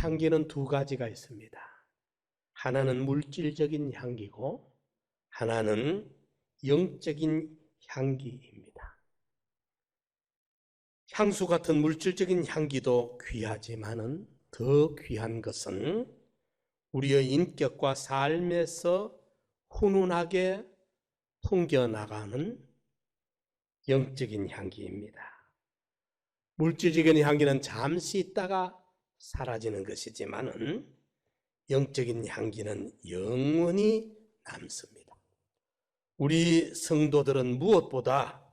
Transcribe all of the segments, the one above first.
향기는 두 가지가 있습니다. 하나는 물질적인 향기고 하나는 영적인 향기입니다. 향수 같은 물질적인 향기도 귀하지만은 더 귀한 것은 우리의 인격과 삶에서 훈훈하게 풍겨나가는 영적인 향기입니다. 물질적인 향기는 잠시 있다가 사라지는 것이지만은 영적인 향기는 영원히 남습니다. 우리 성도들은 무엇보다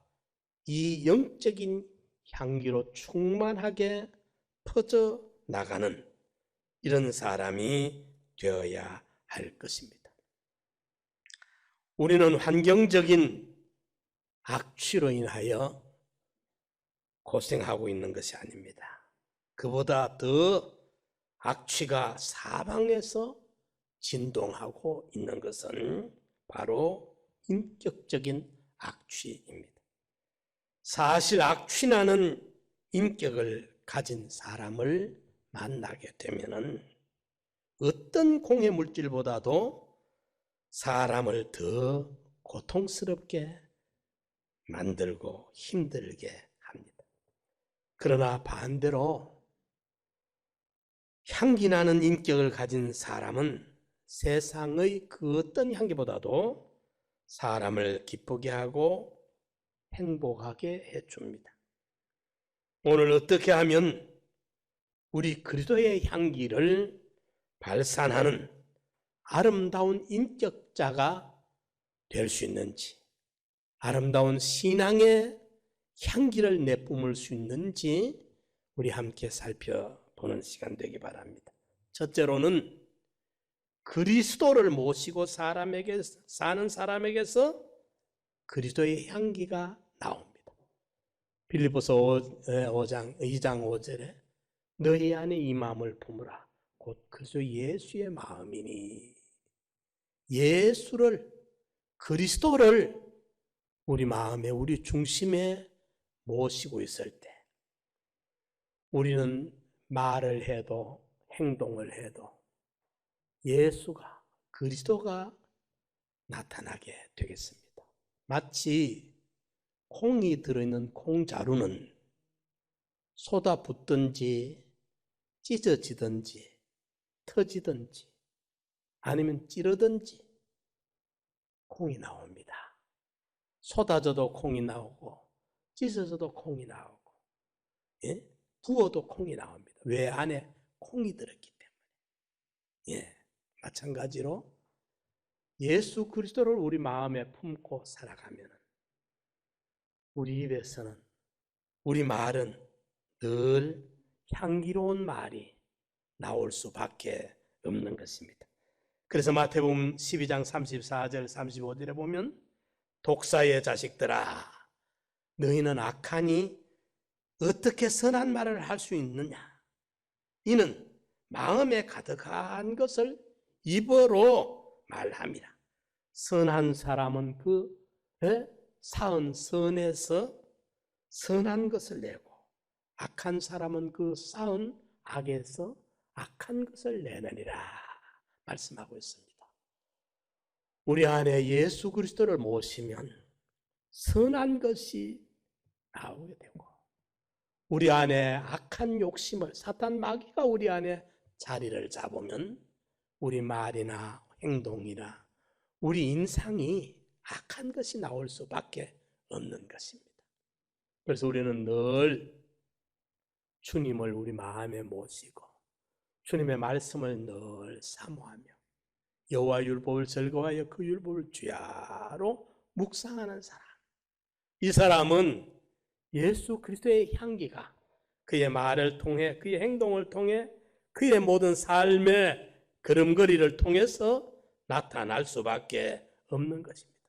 이 영적인 향기로 충만하게 퍼져 나가는 이런 사람이 되어야 할 것입니다. 우리는 환경적인 악취로 인하여 고생하고 있는 것이 아닙니다. 그보다 더 악취가 사방에서 진동하고 있는 것은 바로 인격적인 악취입니다. 사실 악취나는 인격을 가진 사람을 만나게 되면은 어떤 공해 물질보다도 사람을 더 고통스럽게 만들고 힘들게 합니다. 그러나 반대로 향기나는 인격을 가진 사람은 세상의 그 어떤 향기보다도 사람을 기쁘게 하고 행복하게 해줍니다. 오늘 어떻게 하면 우리 그리스도의 향기를 발산하는 아름다운 인격자가 될 수 있는지, 아름다운 신앙의 향기를 내뿜을 수 있는지 우리 함께 살펴보는 시간 되기 바랍니다. 첫째로는 그리스도를 모시고 사는 사람에게서 그리스도의 향기가 나옵니다. 빌립보서 2장 5절에 너희 안에 이 마음을 품으라 곧 그리스도 예수의 마음이니, 예수를, 그리스도를 우리 마음에, 우리 중심에 모시고 있을 때 우리는 말을 해도 행동을 해도 예수가, 그리스도가 나타나게 되겠습니다. 마치 콩이 들어있는 콩자루는 쏟아붓든지 찢어지든지 터지든지 아니면 찌르든지 콩이 나옵니다. 쏟아져도 콩이 나오고 찢어져도 콩이 나오고 부어도 콩이 나옵니다. 왜? 안에 콩이 들었기 때문에. 마찬가지로 예수 그리스도를 우리 마음에 품고 살아가면 우리 입에서는, 우리 말은 늘 향기로운 말이 나올 수밖에 없는 것입니다. 그래서 마태복음 12장 34절 35절에 보면 독사의 자식들아 너희는 악하니 어떻게 선한 말을 할 수 있느냐, 이는 마음에 가득한 것을 입으로 말함이라. 선한 사람은 그 쌓은 선에서 선한 것을 내고 악한 사람은 그 쌓은 악에서 악한 것을 내느니라 말씀하고 있습니다. 우리 안에 예수 그리스도를 모시면 선한 것이 나오게 되고 우리 안에 악한 욕심을, 사탄 마귀가 우리 안에 자리를 잡으면 우리 말이나 행동이나 우리 인상이 악한 것이 나올 수밖에 없는 것입니다. 그래서 우리는 늘 주님을 우리 마음에 모시고 주님의 말씀을 늘 사모하며 여호와 율법을 즐거워하여 그 율법을 주야로 묵상하는 사람, 이 사람은 예수 그리스도의 향기가 그의 말을 통해, 그의 행동을 통해, 그의 모든 삶의 걸음걸이를 통해서 나타날 수밖에 없는 것입니다.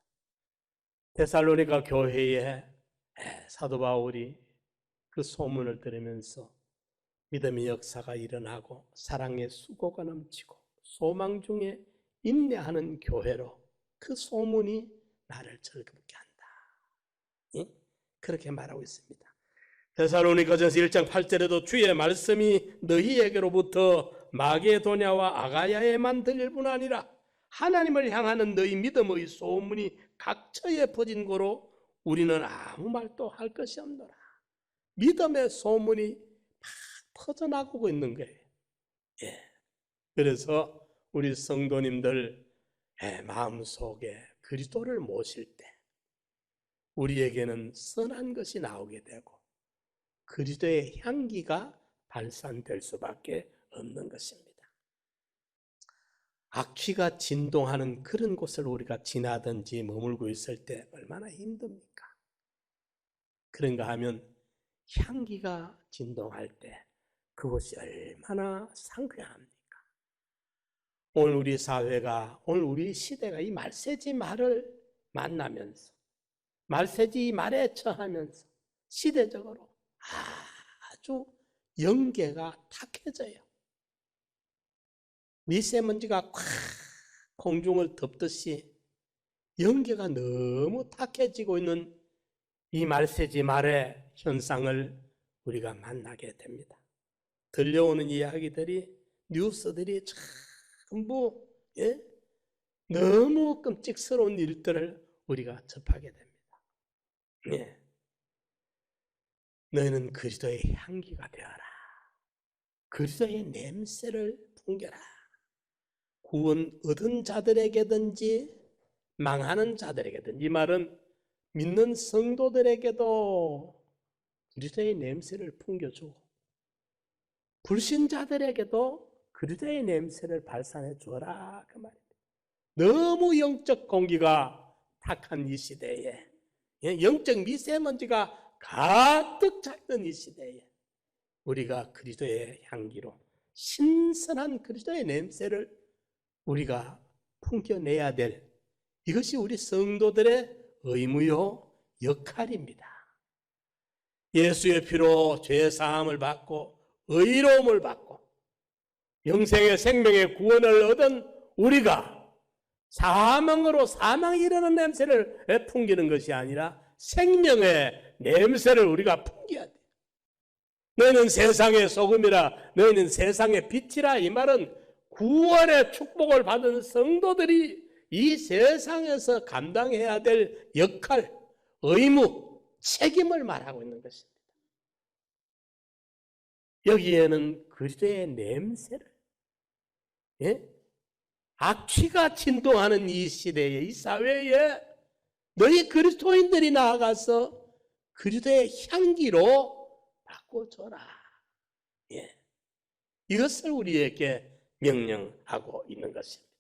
데살로니가 교회에 사도 바울이 그 소문을 들으면서 믿음의 역사가 일어나고 사랑의 수고가 넘치고 소망 중에 인내하는 교회로 그 소문이 나를 즐겁게 한다, 그렇게 말하고 있습니다. 데살로니가전서 1장 8절에도 주의 말씀이 너희에게로부터 마게도냐와 아가야에만 들릴 뿐 아니라 하나님을 향하는 너희 믿음의 소문이 각처에 퍼진 거로 우리는 아무 말도 할 것이 없노라. 믿음의 소문이 막 퍼져나가고 있는 거예요. 예. 그래서 우리 성도님들 마음속에 그리스도를 모실 때 우리에게는 선한 것이 나오게 되고 그리스도의 향기가 발산될 수밖에 없는 것입니다. 악취가 진동하는 그런 곳을 우리가 지나든지 머물고 있을 때 얼마나 힘듭니까? 그런가 하면 향기가 진동할 때 그것이 얼마나 상쾌합니까? 오늘 우리 사회가, 오늘 우리 시대가 이 말세지 말을 만나면서 말세지 말에 처하면서 시대적으로 아주 영계가 탁해져요. 미세먼지가 콱 공중을 덮듯이 영계가 너무 탁해지고 있는 이 말세지 말의 현상을 우리가 만나게 됩니다. 들려오는 이야기들이, 뉴스들이 전부 너무 끔찍스러운 일들을 우리가 접하게 됩니다. 너희는 그리스도의 향기가 되어라. 그리스도의 냄새를 풍겨라. 구원 얻은 자들에게든지 망하는 자들에게든지, 이 말은 믿는 성도들에게도 그리스도의 냄새를 풍겨주고 불신자들에게도 그리스도의 냄새를 발산해 주어라, 그 말입니다. 너무 영적 공기가 탁한 이 시대에, 영적 미세먼지가 가득 찼던 이 시대에 우리가 그리스도의 향기로 신선한 그리스도의 냄새를 우리가 풍겨내야 될, 이것이 우리 성도들의 의무요 역할입니다. 예수의 피로 죄사함을 받고 의로움을 받고 영생의 생명의 구원을 얻은 우리가 사망으로 사망이 이르는 냄새를 풍기는 것이 아니라 생명의 냄새를 우리가 풍겨야 돼요. 너희는 세상의 소금이라, 너희는 세상의 빛이라. 이 말은 구원의 축복을 받은 성도들이 이 세상에서 감당해야 될 역할, 의무, 책임을 말하고 있는 것입니다. 여기에는 그리스도의 냄새를, 악취가 진동하는 이 시대에, 이 사회에 너희 그리스도인들이 나아가서 그리스도의 향기로 바꿔줘라. 이것을 우리에게 명령하고 있는 것입니다.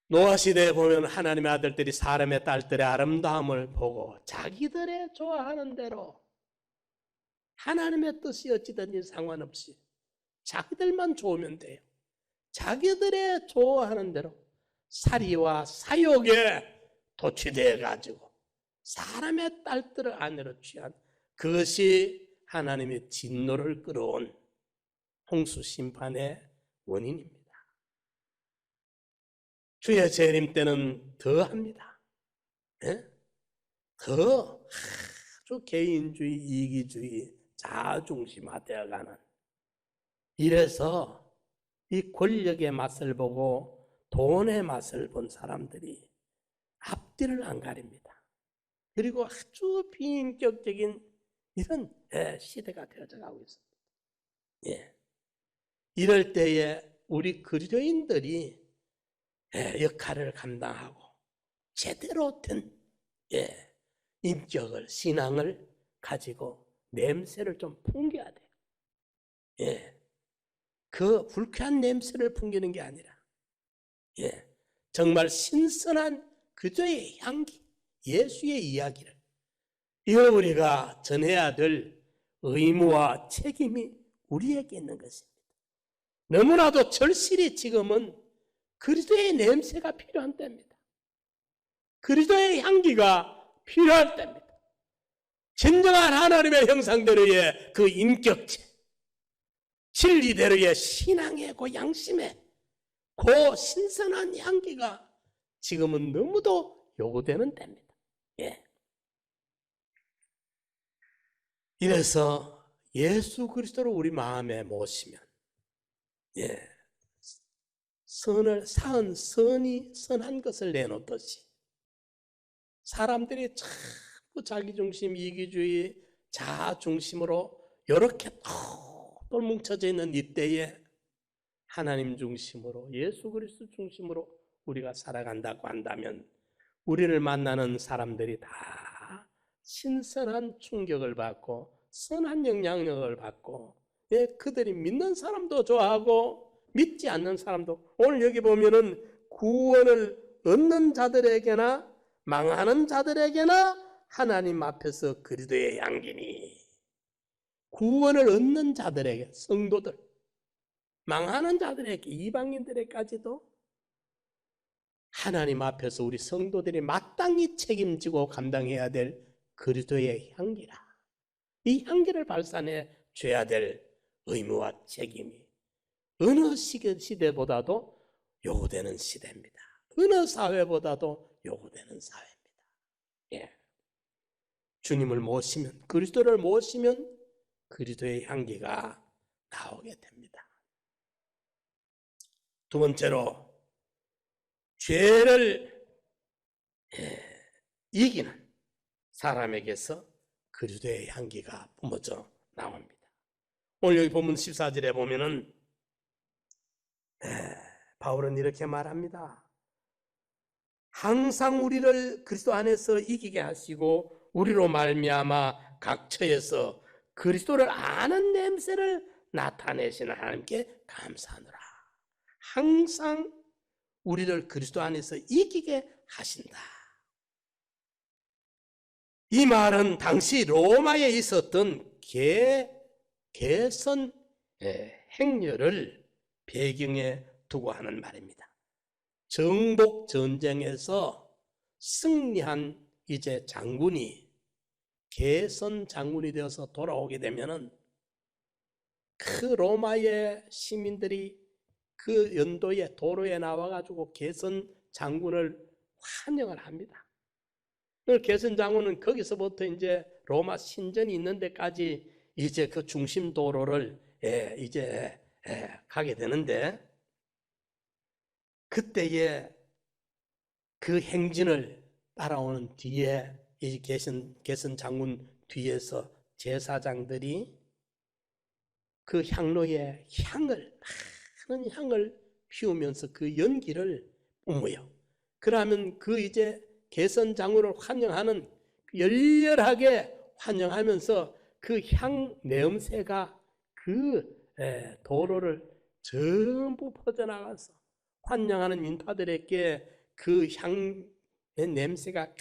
노아 시대에 보면 하나님의 아들들이 사람의 딸들의 아름다움을 보고 자기들의 좋아하는 대로, 하나님의 뜻이 어찌든지 상관없이 자기들만 좋으면 돼요. 자기들의 좋아하는 대로 사리와 사욕에 도취되어 가지고 사람의 딸들을 아내로 취한, 그것이 하나님의 진노를 끌어온 홍수 심판의 원인입니다. 주의 재림 때는 더합니다. 더 아주 개인주의, 이기주의, 자아중심화되어가는, 이래서 이 권력의 맛을 보고 돈의 맛을 본 사람들이 앞뒤를 안 가립니다. 그리고 아주 비인격적인 이런 시대가 되어져 가고 있습니다. 이럴 때에 우리 그리스도인들이 역할을 감당하고 제대로 된 인격을, 신앙을 가지고 냄새를 좀 풍겨야 돼요. 그 불쾌한 냄새를 풍기는 게 아니라 정말 신선한 그저의 향기, 예수의 이야기를, 이걸 우리가 전해야 될 의무와 책임이 우리에게 있는 것입니다. 너무나도 절실히 지금은 그리스도의 냄새가 필요한 때입니다. 그리스도의 향기가 필요할 때입니다. 진정한 하나님의 형상대로의 그 인격체, 진리대로의 신앙의 그 양심의 그 신선한 향기가 지금은 너무도 요구되는 때입니다. 이래서 예수 그리스도를 우리 마음에 모시면, 선한 것을 내놓듯이 사람들이 자꾸 자기중심, 이기주의, 자아중심으로 이렇게 똘똘 뭉쳐져 있는 이때에 하나님 중심으로, 예수 그리스도 중심으로 우리가 살아간다고 한다면 우리를 만나는 사람들이 다 신선한 충격을 받고 선한 영향력을 받고, 그들이 믿는 사람도 좋아하고 믿지 않는 사람도, 오늘 여기 보면은 구원을 얻는 자들에게나 망하는 자들에게나 하나님 앞에서 그리스도의 향기니, 구원을 얻는 자들에게, 성도들, 망하는 자들에게, 이방인들에게까지도 하나님 앞에서 우리 성도들이 마땅히 책임지고 감당해야 될 그리스도의 향기라. 이 향기를 발산해 줘야 될 의무와 책임이 어느 시대보다도 요구되는 시대입니다. 어느 사회보다도 요구되는 사회입니다. 주님을 모시면, 그리스도를 모시면 그리스도의 향기가 나오게 됩니다. 두 번째로, 죄를 이기는 사람에게서 그리스도의 향기가 뿜어져 나옵니다. 오늘 여기 본문 14절에 보면은 바울은 이렇게 말합니다. 항상 우리를 그리스도 안에서 이기게 하시고 우리로 말미암아 각 처에서 그리스도를 아는 냄새를 나타내시는 하나님께 감사하노라. 항상 우리를 그리스도 안에서 이기게 하신다. 이 말은 당시 로마에 있었던 개선 행렬을 배경에 두고 하는 말입니다. 정복 전쟁에서 승리한 이제 장군이 개선 장군이 되어서 돌아오게 되면은 그 로마의 시민들이 그 연도에 도로에 나와가지고 개선 장군을 환영을 합니다. 개선 장군은 거기서부터 이제 로마 신전이 있는 데까지 이제 그 중심 도로를 이제 가게 되는데, 그때에 그 행진을 따라오는 뒤에 이 개선 장군 뒤에서 제사장들이 그 향로에 많은 향을 피우면서 그 연기를 뿜어요. 그러면 그 이제 개선 장군을 환영하는, 열렬하게 환영하면서 그 향 냄새가 그 도로를 전부 퍼져나가서 환영하는 인파들에게 그 향의 냄새가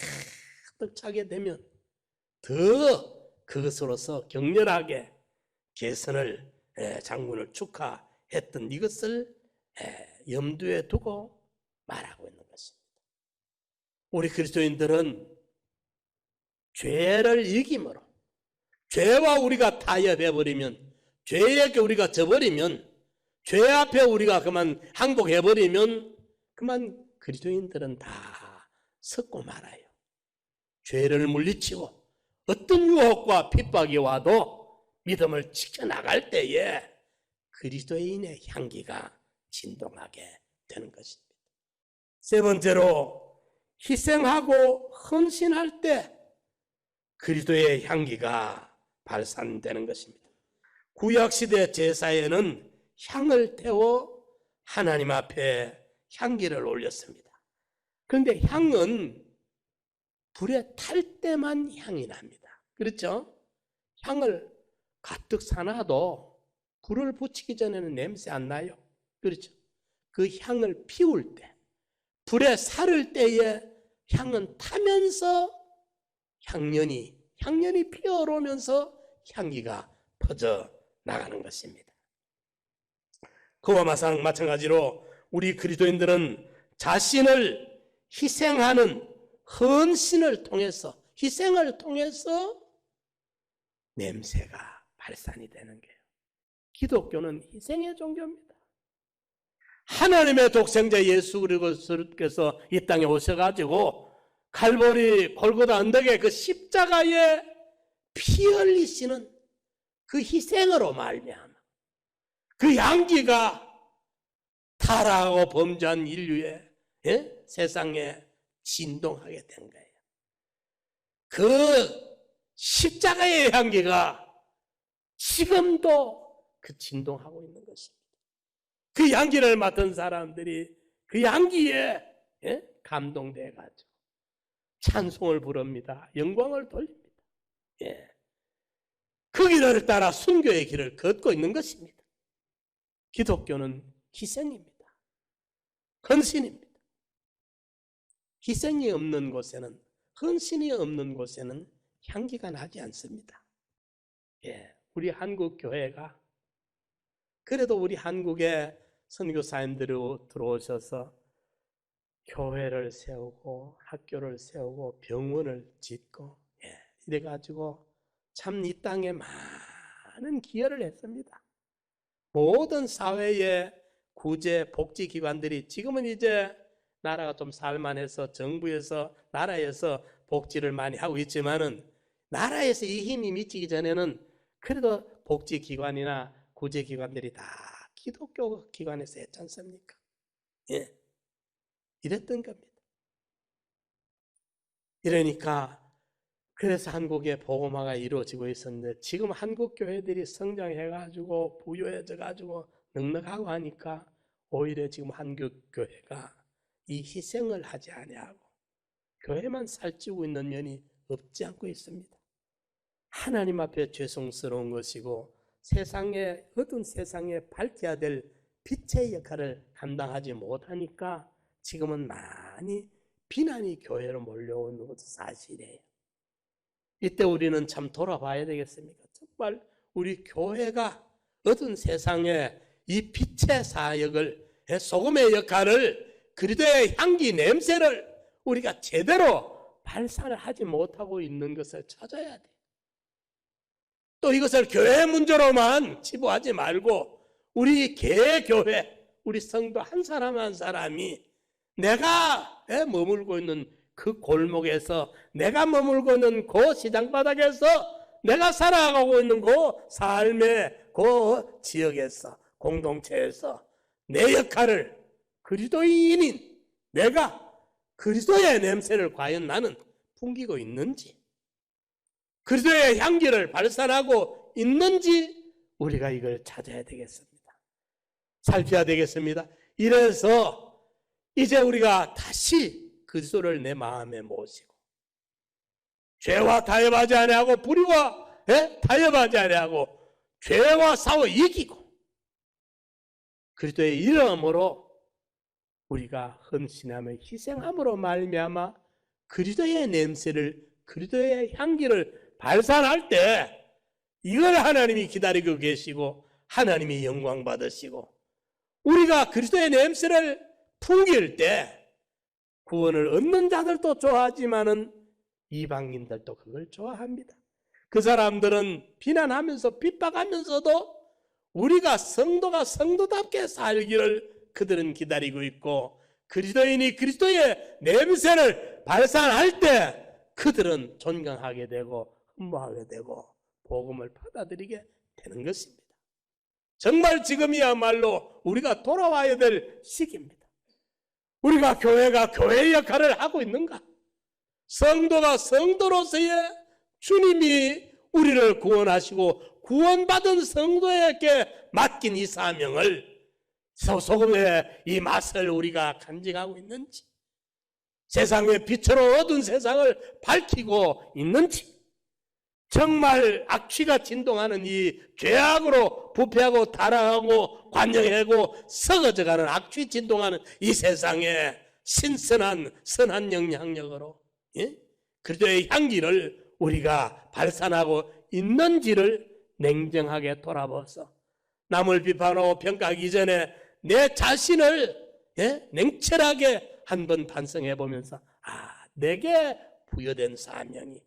가득 차게 되면 더 그것으로서 격렬하게 개선을 장군을 축하했던 이것을 염두에 두고 말하고 있는 것입니다. 우리 그리스도인들은 죄를 이김으로, 죄와 우리가 타협해버리면, 죄에게 우리가 져버리면, 죄 앞에 우리가 그만 항복해버리면 그만 그리스도인들은 다 섰고 말아요. 죄를 물리치고 어떤 유혹과 핍박이 와도 믿음을 지켜나갈 때에 그리스도인의 향기가 진동하게 되는 것입니다. 세 번째로, 희생하고 헌신할 때 그리스도의 향기가 발산되는 것입니다. 구약시대 제사에는 향을 태워 하나님 앞에 향기를 올렸습니다. 그런데 향은 불에 탈 때만 향이 납니다. 그렇죠? 향을 가득 사놔도 불을 붙이기 전에는 냄새 안 나요. 그렇죠? 그 향을 피울 때, 불에 사를 때에 향은 타면서 향연이 피어오르면서 향기가 퍼져 나가는 것입니다. 그와 마찬가지로 우리 그리스도인들은 자신을 희생하는 헌신을 통해서, 희생을 통해서 냄새가 발산이 되는 거예요. 기독교는 희생의 종교입니다. 하나님의 독생자 예수 그리스도께서 이 땅에 오셔가지고 갈보리 골고다 언덕의 그 십자가에 피 흘리시는 그 희생으로 말미암아 그 향기가 타락하고 범죄한 인류의 세상에 진동하게 된 거예요. 그 십자가의 향기가 지금도 그 진동하고 있는 것입니다. 그 향기를 맡은 사람들이 그 향기에 감동돼 가지고 찬송을 부릅니다. 영광을 돌립니다. 그 길을 따라 순교의 길을 걷고 있는 것입니다. 기독교는 희생입니다. 헌신입니다. 희생이 없는 곳에는, 헌신이 없는 곳에는 향기가 나지 않습니다. 우리 한국 교회가, 그래도 우리 한국에 선교사님들이 들어오셔서 교회를 세우고 학교를 세우고 병원을 짓고 이래가지고 참 이 땅에 많은 기여를 했습니다. 모든 사회의 구제 복지기관들이 지금은 이제 나라가 좀 살만해서 정부에서 나라에서 복지를 많이 하고 있지만은 나라에서 이 힘이 미치기 전에는 그래도 복지기관이나 구제기관들이 다 기독교 기관에서 했지 않습니까? 이랬던 겁니다. 이러니까 그래서 한국의 복음화가 이루어지고 있었는데 지금 한국 교회들이 성장해가지고 부유해져가지고 넉넉하고 하니까 오히려 지금 한국 교회가 이 희생을 하지 아니하고 교회만 살찌우고 있는 면이 없지 않고 있습니다. 하나님 앞에 죄송스러운 것이고 세상에 어두운 세상에 밝혀야 될 빛의 역할을 감당하지 못하니까 지금은 많이 비난이 교회로 몰려오는 것도 사실이에요. 이때 우리는 참 돌아봐야 되겠습니까? 정말 우리 교회가 어두운 세상에 이 빛의 사역을, 소금의 역할을, 그리스도의 향기 냄새를 우리가 제대로 발산을 하지 못하고 있는 것을 찾아야 돼. 또 이것을 교회 문제로만 치부하지 말고 우리 개교회, 우리 성도 한 사람 한 사람이 내가 머물고 있는 그 골목에서, 내가 머물고 있는 그 시장바닥에서, 내가 살아가고 있는 그 삶의 그 지역에서, 공동체에서 내 역할을, 그리스도인인 내가 그리스도의 냄새를 과연 나는 풍기고 있는지, 그리스도의 향기를 발산하고 있는지 우리가 이걸 찾아야 되겠습니다. 살펴야 되겠습니다. 이래서 이제 우리가 다시 그리스도를 내 마음에 모시고 죄와 타협하지 아니하고 불의와 타협하지 아니하고 죄와 싸워 이기고 그리스도의 이름으로 우리가 헌신하며 희생함으로 말미암아 그리스도의 냄새를, 그리스도의 향기를 발산할 때 이걸 하나님이 기다리고 계시고 하나님이 영광 받으시고 우리가 그리스도의 냄새를 풍길 때 구원을 얻는 자들도 좋아하지만은 이방인들도 그걸 좋아합니다. 그 사람들은 비난하면서 핍박하면서도 우리가 성도가 성도답게 살기를 그들은 기다리고 있고 그리스도인이 그리스도의 냄새를 발산할 때 그들은 존경하게 되고 흠모하게 되고 복음을 받아들이게 되는 것입니다. 정말 지금이야말로 우리가 돌아와야 될 시기입니다. 우리가 교회가 교회의 역할을 하고 있는가? 성도가 성도로서의 주님이 우리를 구원하시고 구원받은 성도에게 맡긴 이 사명을, 소금의 이 맛을 우리가 간직하고 있는지, 세상의 빛으로 어두운 세상을 밝히고 있는지, 정말 악취가 진동하는 이 죄악으로 부패하고 타락하고 관영하고 썩어져가는 악취 진동하는 이 세상에 신선한 선한 영향력으로 그리스도의 향기를 우리가 발산하고 있는지를 냉정하게 돌아보서 남을 비판하고 평가하기 전에 내 자신을 냉철하게 한번 반성해 보면서 내게 부여된 사명이,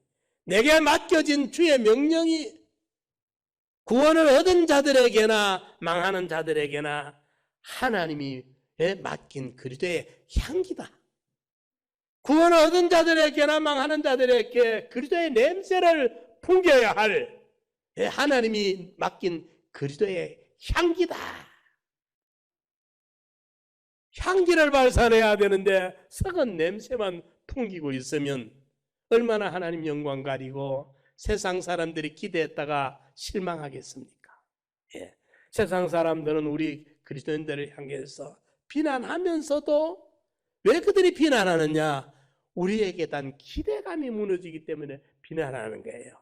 내게 맡겨진 주의 명령이 구원을 얻은 자들에게나 망하는 자들에게나 하나님이 맡긴 그리스도의 향기다. 구원을 얻은 자들에게나 망하는 자들에게 그리스도의 냄새를 풍겨야 할 하나님이 맡긴 그리스도의 향기다. 향기를 발산해야 되는데 썩은 냄새만 풍기고 있으면 얼마나 하나님 영광 가리고 세상 사람들이 기대했다가 실망하겠습니까? 세상 사람들은 우리 그리스도인들을 향해서 비난하면서도 왜 그들이 비난하느냐? 우리에게 대한 기대감이 무너지기 때문에 비난하는 거예요.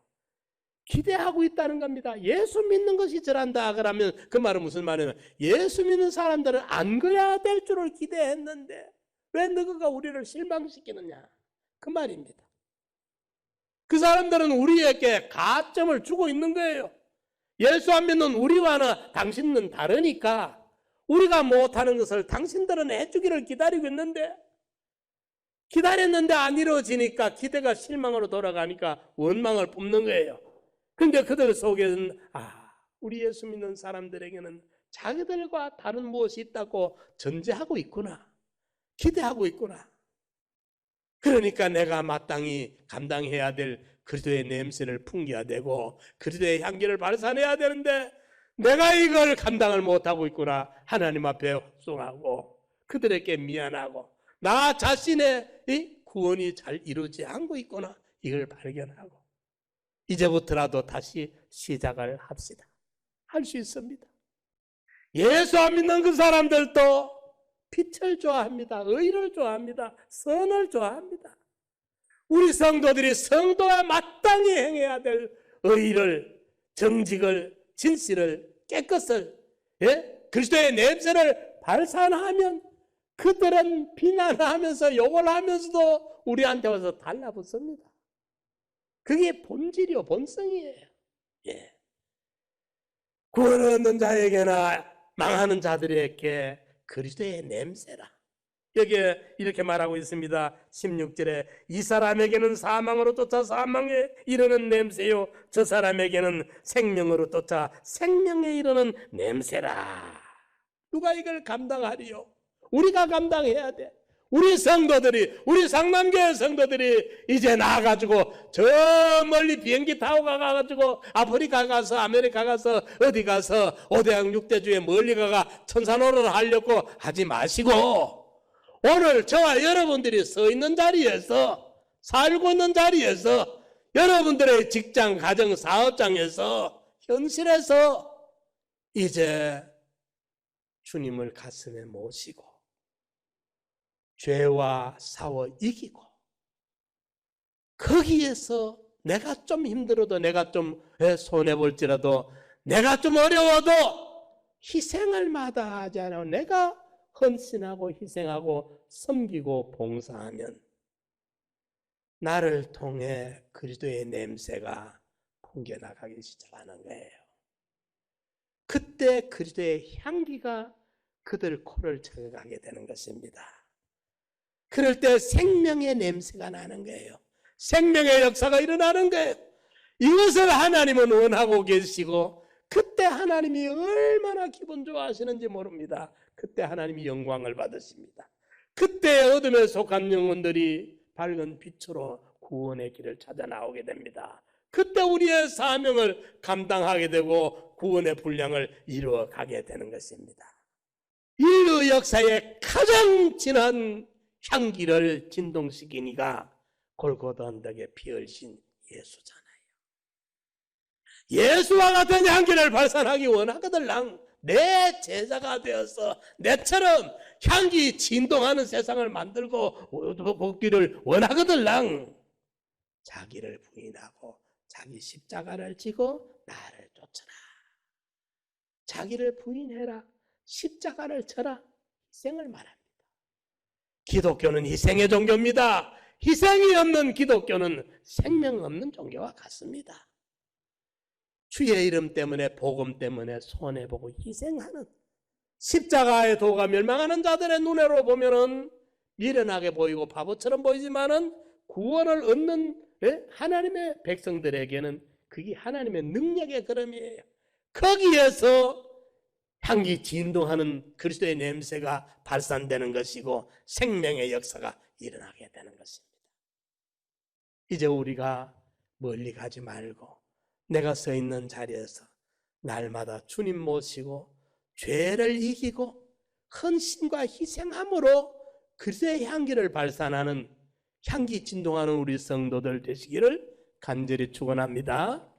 기대하고 있다는 겁니다. 예수 믿는 것이 저란다 그러면 그 말은 무슨 말이냐면 예수 믿는 사람들은 안 그래야 될 줄을 기대했는데 왜 너가 우리를 실망시키느냐? 그 말입니다. 그 사람들은 우리에게 가점을 주고 있는 거예요. 예수 안 믿는 우리와는 당신은 다르니까 우리가 못하는 것을 당신들은 해주기를 기다리고 있는데 기다렸는데 안 이루어지니까 기대가 실망으로 돌아가니까 원망을 뿜는 거예요. 그런데 그들 속에는 우리 예수 믿는 사람들에게는 자기들과 다른 무엇이 있다고 전제하고 있구나. 기대하고 있구나. 그러니까 내가 마땅히 감당해야 될 그리스도의 냄새를 풍겨야 되고 그리스도의 향기를 발산해야 되는데 내가 이걸 감당을 못하고 있구나. 하나님 앞에 속하고 그들에게 미안하고 나 자신의 이 구원이 잘 이루어지지 않고 있구나. 이걸 발견하고 이제부터라도 다시 시작을 합시다. 할 수 있습니다. 예수 안 믿는 그 사람들도 빛을 좋아합니다. 의를 좋아합니다. 선을 좋아합니다. 우리 성도들이 성도와 마땅히 행해야 될 의를, 정직을, 진실을, 깨끗을, 그리스도의 냄새를 발산하면 그들은 비난하면서 욕을 하면서도 우리한테 와서 달라붙습니다. 그게 본질이요, 본성이에요. 구원 얻는 자에게나 망하는 자들에게 그리스도의 냄새라. 여기에 이렇게 말하고 있습니다. 16절에 이 사람에게는 사망으로 쫓아 사망에 이르는 냄새요 저 사람에게는 생명으로 쫓아 생명에 이르는 냄새라. 누가 이걸 감당하리요? 우리가 감당해야 돼. 우리 성도들이, 우리 상남교회 성도들이 이제 나가가지고 저 멀리 비행기 타고 가가지고 아프리카 가서 아메리카 가서 어디 가서 5대양 6대주에 멀리 가가 천사노릇을 하려고 하지 마시고 오늘 저와 여러분들이 서 있는 자리에서 살고 있는 자리에서 여러분들의 직장, 가정, 사업장에서 현실에서 이제 주님을 가슴에 모시고 죄와 싸워 이기고 거기에서 내가 좀 힘들어도 내가 좀 손해볼지라도 내가 좀 어려워도 희생을 마다하지 않아 내가 헌신하고 희생하고 섬기고 봉사하면 나를 통해 그리스도의 냄새가 풍겨나가기 시작하는 거예요. 그때 그리스도의 향기가 그들 코를 저어가게 되는 것입니다. 그럴 때 생명의 냄새가 나는 거예요. 생명의 역사가 일어나는 거예요. 이것을 하나님은 원하고 계시고 그때 하나님이 얼마나 기분 좋아하시는지 모릅니다. 그때 하나님이 영광을 받으십니다. 그때 어둠에 속한 영혼들이 밝은 빛으로 구원의 길을 찾아 나오게 됩니다. 그때 우리의 사명을 감당하게 되고 구원의 분량을 이루어가게 되는 것입니다. 인류 역사의 가장 진한 향기를 진동시킨 이가 골고다 언덕에 피 흘린 예수잖아요. 예수와 같은 향기를 발산하기 원하거들랑 내 제자가 되어서 내처럼 향기 진동하는 세상을 만들고 복기를 원하거들랑 자기를 부인하고 자기 십자가를 지고 나를 쫓아라. 자기를 부인해라. 십자가를 져라. 희생을 말합니다. 기독교는 희생의 종교입니다. 희생이 없는 기독교는 생명 없는 종교와 같습니다. 주의 이름 때문에 복음 때문에 손해보고 희생하는 십자가의 도가 멸망하는 자들의 눈으로 보면은 미련하게 보이고 바보처럼 보이지만은 구원을 얻는 하나님의 백성들에게는 그게 하나님의 능력의 걸음이에요. 거기에서 향기 진동하는 그리스도의 냄새가 발산되는 것이고 생명의 역사가 일어나게 되는 것입니다. 이제 우리가 멀리 가지 말고 내가 서 있는 자리에서 날마다 주님 모시고 죄를 이기고 헌신과 희생함으로 그리스도의 향기를 발산하는 향기 진동하는 우리 성도들 되시기를 간절히 축원합니다.